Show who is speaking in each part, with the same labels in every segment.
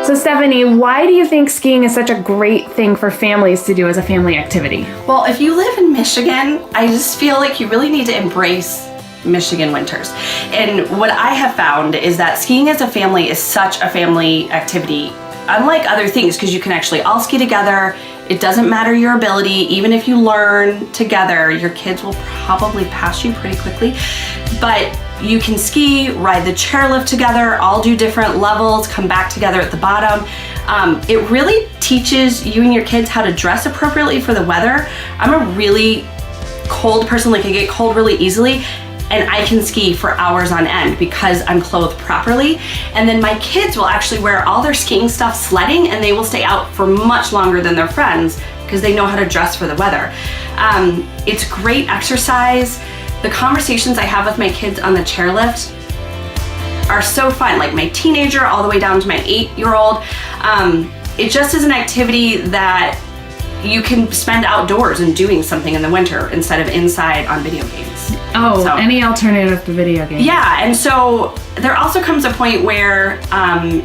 Speaker 1: So Stephanie, why do you think skiing is such a great thing for families to do as a family activity?
Speaker 2: Well, if you live in Michigan, I just feel like you really need to embrace Michigan winters. And what I have found is that skiing as a family is such a family activity, unlike other things, because you can actually all ski together. It doesn't matter your ability. Even if you learn together, your kids will probably pass you pretty quickly. But you can ski, ride the chairlift together, all do different levels, come back together at the bottom. It really teaches you and your kids how to dress appropriately for the weather. I'm a really cold person, like I get cold really easily, and I can ski for hours on end because I'm clothed properly. And then my kids will actually wear all their skiing stuff sledding, and they will stay out for much longer than their friends because they know how to dress for the weather. It's great exercise. The conversations I have with my kids on the chairlift are so fun, like my teenager all the way down to my 8-year-old. It just is an activity that you can spend outdoors and doing something in the winter instead of inside on video games.
Speaker 1: Oh, so, any alternative to video games.
Speaker 2: Yeah, and so there also comes a point where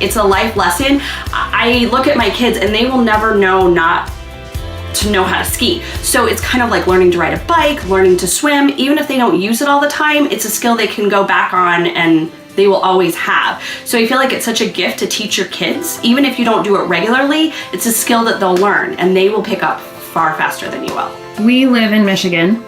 Speaker 2: it's a life lesson. I look at my kids and they will never know not to know how to ski. So it's kind of like learning to ride a bike, learning to swim. Even if they don't use it all the time, it's a skill they can go back on and they will always have. So I feel like it's such a gift to teach your kids. Even if you don't do it regularly, it's a skill that they'll learn and they will pick up far faster than you will.
Speaker 1: We live in Michigan.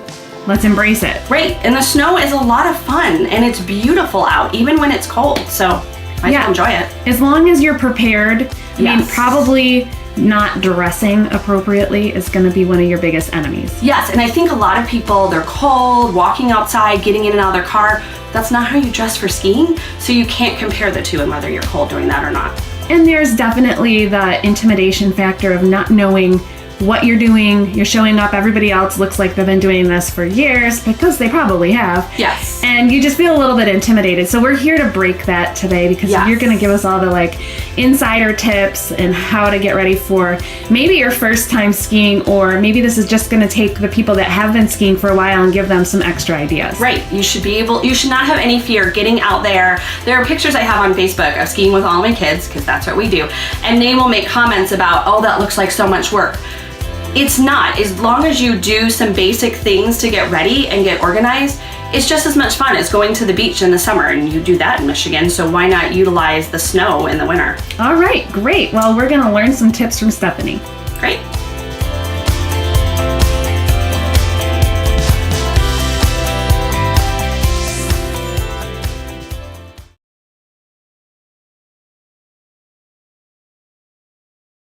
Speaker 1: Let's embrace it.
Speaker 2: Right, and the snow is a lot of fun and it's beautiful out, even when it's cold. So I enjoy it.
Speaker 1: As long as you're prepared. I mean, probably not dressing appropriately is going to be one of your biggest enemies.
Speaker 2: Yes, and I think a lot of people, they're cold, walking outside, getting in and out of their car. That's not how you dress for skiing, so you can't compare the two and whether you're cold doing that or not.
Speaker 1: And there's definitely the intimidation factor of not knowing what you're doing. You're showing up, everybody else looks like they've been doing this for years because they probably have.
Speaker 2: Yes.
Speaker 1: And you just feel a little bit intimidated. So we're here to break that today because you're going to give us all the insider tips and how to get ready for maybe your first time skiing, or maybe this is just going to take the people that have been skiing for a while and give them some extra ideas.
Speaker 2: Right. You should not have any fear getting out there. There are pictures I have on Facebook of skiing with all my kids, because that's what we do. And they will make comments about, oh, that looks like so much work. It's not. As long as you do some basic things to get ready and get organized, it's just as much fun as going to the beach in the summer, and you do that in Michigan, so why not utilize the snow in the winter?
Speaker 1: All right, great. Well, we're going to learn some tips from Stephanie.
Speaker 2: Great.